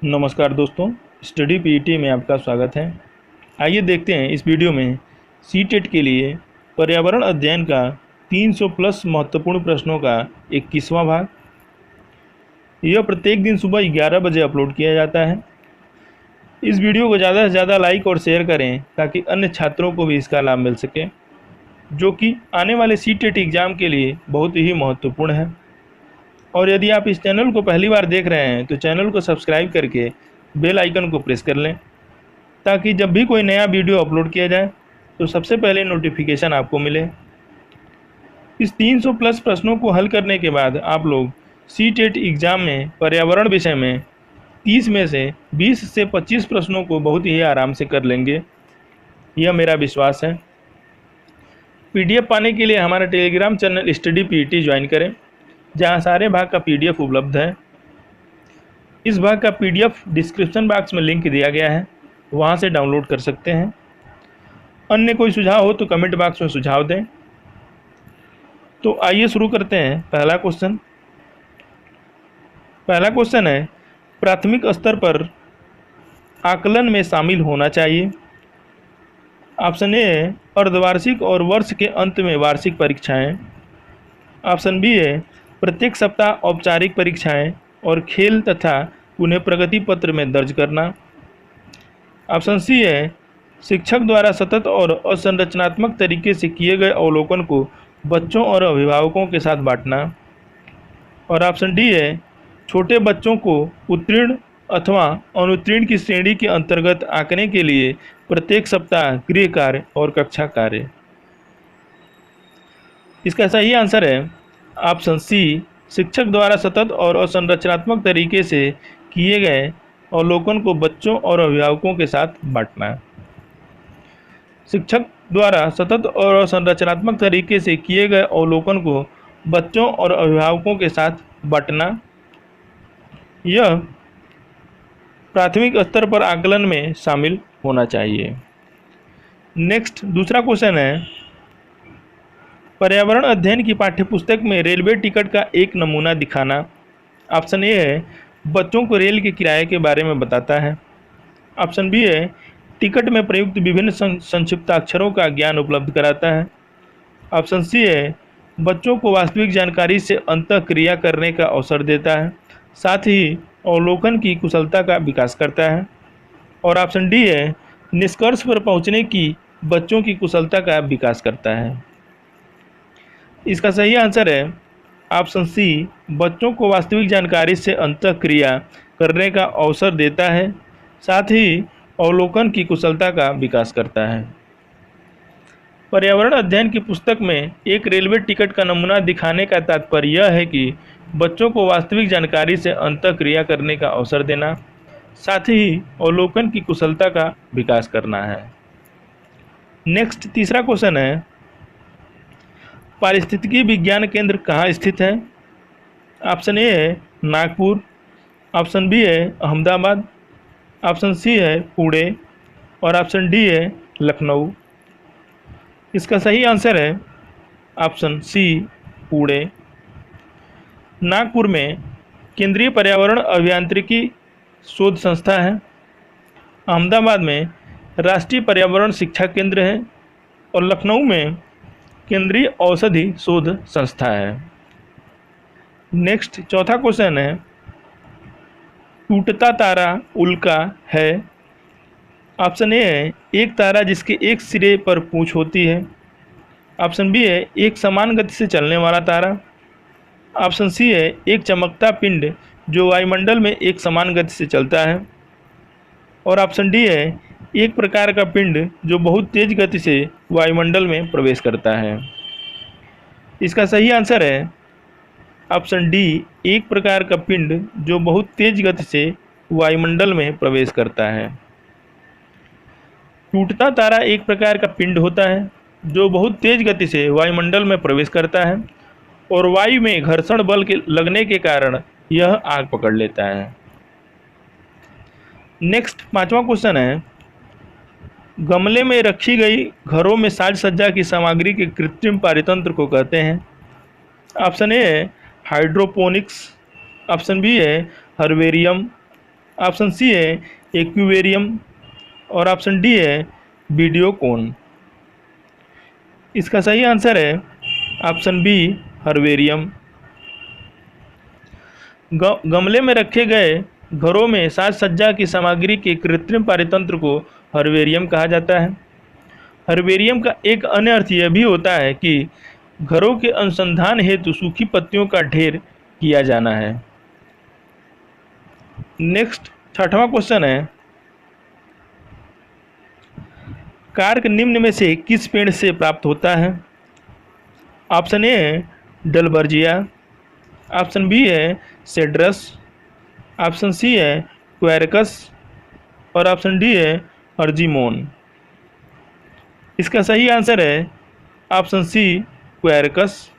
नमस्कार दोस्तों, study PET में आपका स्वागत है। आइए देखते हैं इस वीडियो में सीटेट के लिए पर्यावरण अध्ययन का 300 प्लस महत्वपूर्ण प्रश्नों का 21वां भाग। यह प्रत्येक दिन सुबह 11 बजे अपलोड किया जाता है। इस वीडियो को ज़्यादा से ज़्यादा लाइक और शेयर करें ताकि अन्य छात्रों को भी इसका लाभ मिल सके, जो कि आने वाले सीटेट एग्ज़ाम के लिए बहुत ही महत्वपूर्ण है। और यदि आप इस चैनल को पहली बार देख रहे हैं तो चैनल को सब्सक्राइब करके बेल आइकन को प्रेस कर लें, ताकि जब भी कोई नया वीडियो अपलोड किया जाए तो सबसे पहले नोटिफिकेशन आपको मिले। इस 300 प्लस प्रश्नों को हल करने के बाद आप लोग सीटेट एग्ज़ाम में पर्यावरण विषय में 30 में से 20 से 25 प्रश्नों को बहुत ही आराम से कर लेंगे, यह मेरा विश्वास है। पीडीएफ पाने के लिए हमारा Telegram channel study PET join करें, जहां सारे भाग का पीडीएफ उपलब्ध है। इस भाग का पीडीएफ डिस्क्रिप्शन बॉक्स में लिंक दिया गया है, वहां से डाउनलोड कर सकते हैं। अन्य कोई सुझाव हो तो कमेंट बॉक्स में सुझाव दें। तो आइए शुरू करते हैं। पहला क्वेश्चन है, प्राथमिक स्तर पर आकलन में शामिल होना चाहिए। ऑप्शन ए है अर्धवार्षिक और वर्ष के अंत में वार्षिक परीक्षाएं। ऑप्शन बी है प्रत्येक सप्ताह औपचारिक परीक्षाएं और खेल तथा उन्हें प्रगति पत्र में दर्ज करना। ऑप्शन सी है शिक्षक द्वारा सतत और असंरचनात्मक तरीके से किए गए अवलोकन को बच्चों और अभिभावकों के साथ बांटना। और ऑप्शन डी है छोटे बच्चों को उत्तीर्ण अथवा अनुत्तीर्ण की श्रेणी के अंतर्गत आंकने के लिए प्रत्येक सप्ताह गृह कार्य और कक्षा कार्य। इसका सही आंसर है ऑप्शन सी, शिक्षक द्वारा सतत और असंरचनात्मक तरीके से किए गए अवलोकन को बच्चों और अभिभावकों के साथ बांटना। शिक्षक द्वारा सतत और असंरचनात्मक तरीके से किए गए अवलोकन को बच्चों और अभिभावकों के साथ बांटना, यह प्राथमिक स्तर पर आकलन में शामिल होना चाहिए। नेक्स्ट दूसरा क्वेश्चन है, पर्यावरण अध्ययन की पाठ्यपुस्तक में रेलवे टिकट का एक नमूना दिखाना। ऑप्शन ए है बच्चों को रेल के किराए के बारे में बताता है। ऑप्शन बी है टिकट में प्रयुक्त विभिन्न संक्षिप्ताक्षरों का ज्ञान उपलब्ध कराता है। ऑप्शन सी है बच्चों को वास्तविक जानकारी से अंतःक्रिया करने का अवसर देता है, साथ ही अवलोकन की कुशलता का विकास करता है। और ऑप्शन डी है निष्कर्ष पर पहुंचने की बच्चों की कुशलता का विकास करता है। इसका सही आंसर है ऑप्शन सी, बच्चों को वास्तविक जानकारी से अंतःक्रिया करने का अवसर देता है, साथ ही अवलोकन की कुशलता का विकास करता है। पर्यावरण अध्ययन की पुस्तक में एक रेलवे टिकट का नमूना दिखाने का तात्पर्य यह है कि बच्चों को वास्तविक जानकारी से अंतःक्रिया करने का अवसर देना, साथ ही अवलोकन की कुशलता का विकास करना है। नेक्स्ट तीसरा क्वेश्चन है, पारिस्थितिकी विज्ञान केंद्र कहाँ स्थित है। ऑप्शन ए है नागपुर। ऑप्शन बी है अहमदाबाद। ऑप्शन सी है पुणे। और ऑप्शन डी है लखनऊ। इसका सही आंसर है ऑप्शन सी, पुणे। नागपुर में केंद्रीय पर्यावरण अभियांत्रिकी शोध संस्था है। अहमदाबाद में राष्ट्रीय पर्यावरण शिक्षा केंद्र है। और लखनऊ में केंद्रीय औषधि शोध संस्था है। नेक्स्ट चौथा क्वेश्चन है, टूटता तारा उल्का है। ऑप्शन ए है एक तारा जिसके एक सिरे पर पूंछ होती है। ऑप्शन बी है एक समान गति से चलने वाला तारा। ऑप्शन सी है एक चमकता पिंड जो वायुमंडल में एक समान गति से चलता है। और ऑप्शन डी है एक प्रकार का पिंड जो बहुत तेज गति से वायुमंडल में प्रवेश करता है। इसका सही आंसर है ऑप्शन डी, एक प्रकार का पिंड जो बहुत तेज गति से वायुमंडल में प्रवेश करता है। टूटता तारा एक प्रकार का पिंड होता है जो बहुत तेज गति से वायुमंडल में प्रवेश करता है और वायु में घर्षण बल के लगने के कारण यह आग पकड़ लेता है। नेक्स्ट पांचवा क्वेश्चन है, गमले में रखी गई घरों में साज सज्जा की सामग्री के कृत्रिम पारितंत्र को कहते हैं। ऑप्शन ए है हाइड्रोपोनिक्स। ऑप्शन बी है हर्बेरियम। ऑप्शन सी है एक्वेरियम और ऑप्शन डी है वीडियोकॉन। इसका सही आंसर है ऑप्शन बी हर्बेरियम। गमले में रखे गए घरों में साज सज्जा की सामग्री के कृत्रिम पारितंत्र को हर्बेरियम कहा जाता है। हर्बेरियम का एक अन्य अर्थ यह भी होता है कि घरों के अनुसंधान हेतु सूखी पत्तियों का ढेर किया जाना है। नेक्स्ट 6वां क्वेश्चन है, कार्क निम्न में से किस पेड़ से प्राप्त होता है? ऑप्शन ए है डलबर्जिया, ऑप्शन बी है सेड्रस, ऑप्शन सी है क्वेरकस और ऑप्शन डी है अर्जिमोन। इसका सही आंसर है ऑप्शन सी क्वेरकस।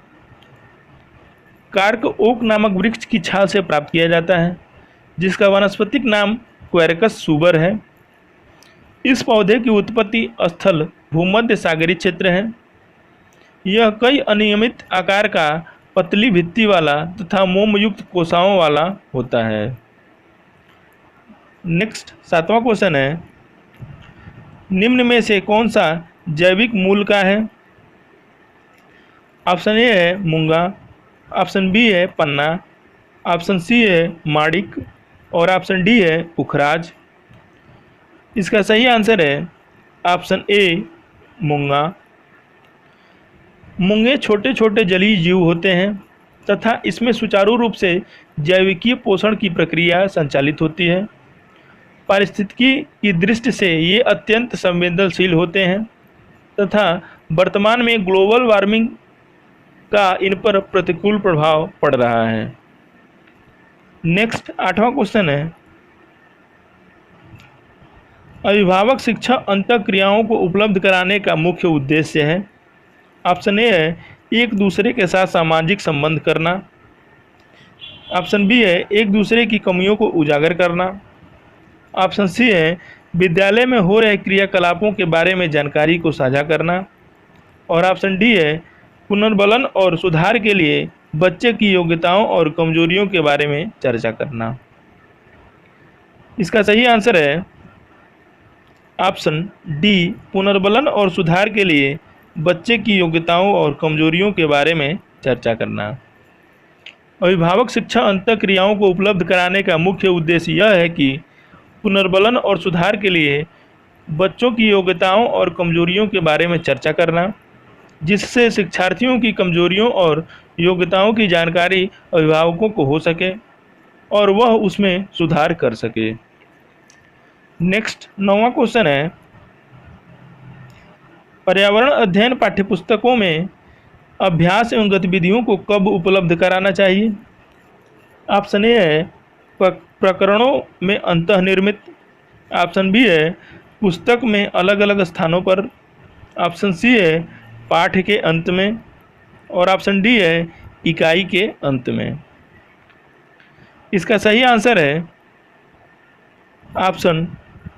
कार्क ओक नामक वृक्ष की छाल से प्राप्त किया जाता है, जिसका वानस्पतिक नाम क्वेरकस सुबर है। इस पौधे की उत्पत्ति स्थल भूमध्य सागरीय क्षेत्र है। यह कई अनियमित आकार का पतली भित्ति वाला तथा मोमयुक्त कोशाओं वाला होता है। नेक्स्ट 7वां क्वेश्चन है, निम्न में से कौन सा जैविक मूल का है? ऑप्शन ए है मूंगा, ऑप्शन बी है पन्ना, ऑप्शन सी है माणिक और ऑप्शन डी है पुखराज। इसका सही आंसर है ऑप्शन ए मूंगा। मूंगे छोटे छोटे जलीय जीव होते हैं तथा इसमें सुचारू रूप से जैविकीय पोषण की प्रक्रिया संचालित होती है। पारिस्थितिकी की दृष्टि से ये अत्यंत संवेदनशील होते हैं तथा वर्तमान में ग्लोबल वार्मिंग का इन पर प्रतिकूल प्रभाव पड़ रहा है। नेक्स्ट 8वां क्वेश्चन है, अभिभावक शिक्षा अंतःक्रियाओं को उपलब्ध कराने का मुख्य उद्देश्य है। ऑप्शन ए है एक दूसरे के साथ सामाजिक संबंध करना, ऑप्शन बी है एक दूसरे की कमियों को उजागर करना, ऑप्शन सी है विद्यालय में हो रहे क्रियाकलापों के बारे में जानकारी को साझा करना और ऑप्शन डी है पुनर्बलन और सुधार के लिए बच्चे की योग्यताओं और कमजोरियों के बारे में चर्चा करना। इसका सही आंसर है ऑप्शन डी पुनर्बलन और सुधार के लिए बच्चे की योग्यताओं और कमजोरियों के बारे में चर्चा करना। अभिभावक शिक्षा अंतःक्रियाओं को उपलब्ध कराने का मुख्य उद्देश्य यह है कि पुनर्बलन और सुधार के लिए बच्चों की योग्यताओं और कमजोरियों के बारे में चर्चा करना, जिससे शिक्षार्थियों की कमजोरियों और योग्यताओं की जानकारी अभिभावकों को हो सके और वह उसमें सुधार कर सके। नेक्स्ट 9वां क्वेश्चन है, पर्यावरण अध्ययन पाठ्यपुस्तकों में अभ्यास एवं गतिविधियों को कब उपलब्ध कराना चाहिए? ऑप्शन ए है प्रकरणों में अंतःनिर्मित, ऑप्शन बी है पुस्तक में अलग अलग स्थानों पर, ऑप्शन सी है पाठ के अंत में और ऑप्शन डी है इकाई के अंत में। इसका सही आंसर है ऑप्शन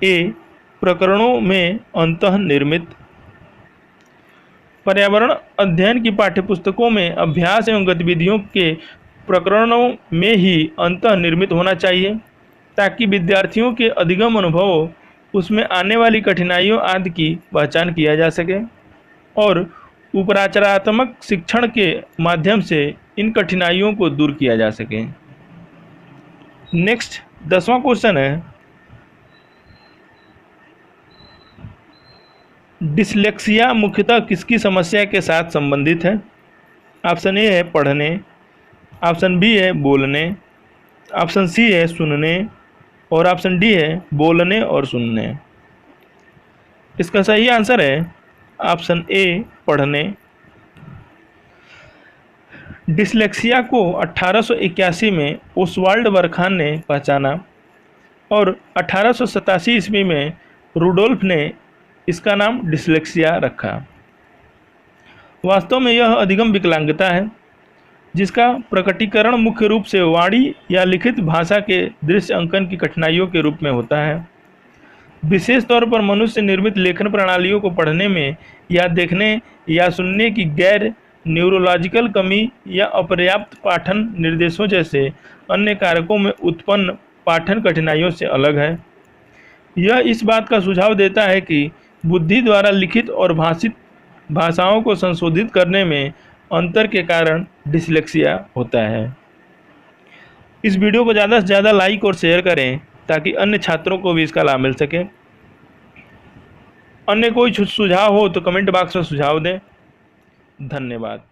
ए प्रकरणों में अंतःनिर्मित। पर्यावरण अध्ययन की पाठ्यपुस्तकों में अभ्यास एवं गतिविधियों के प्रकरणों में ही अंतःनिर्मित होना चाहिए, ताकि विद्यार्थियों के अधिगम अनुभवों उसमें आने वाली कठिनाइयों आदि की पहचान किया जा सके और उपराचरात्मक शिक्षण के माध्यम से इन कठिनाइयों को दूर किया जा सके। नेक्स्ट 10वां क्वेश्चन है, डिसलेक्सिया मुख्यतः किसकी समस्या के साथ संबंधित है? ऑप्शन ए है पढ़ने, ऑप्शन बी है बोलने, ऑप्शन सी है सुनने और ऑप्शन डी है बोलने और सुनने। इसका सही आंसर है ऑप्शन ए पढ़ने। डिसलेक्सिया को 1881 में ओसवाल्ड बरखान ने पहचाना और 1887 ईस्वी में रुडोल्फ ने इसका नाम डिसलेक्सिया रखा। वास्तव में यह अधिगम विकलांगता है, जिसका प्रकटीकरण मुख्य रूप से वाणी या लिखित भाषा के दृश्य अंकन की कठिनाइयों के रूप में होता है। विशेष तौर पर मनुष्य निर्मित लेखन प्रणालियों को पढ़ने में या देखने या सुनने की गैर न्यूरोलॉजिकल कमी या अपर्याप्त पाठन निर्देशों जैसे अन्य कारकों में उत्पन्न पाठन कठिनाइयों से अलग है। यह इस बात का सुझाव देता है कि बुद्धि द्वारा लिखित और भाषित भाषाओं को संशोधित करने में अंतर के कारण डिसलेक्सिया होता है। इस वीडियो को ज़्यादा से ज़्यादा लाइक और शेयर करें ताकि अन्य छात्रों को भी इसका लाभ मिल सके। अन्य कोई सुझाव हो तो कमेंट बॉक्स में सुझाव दें। धन्यवाद।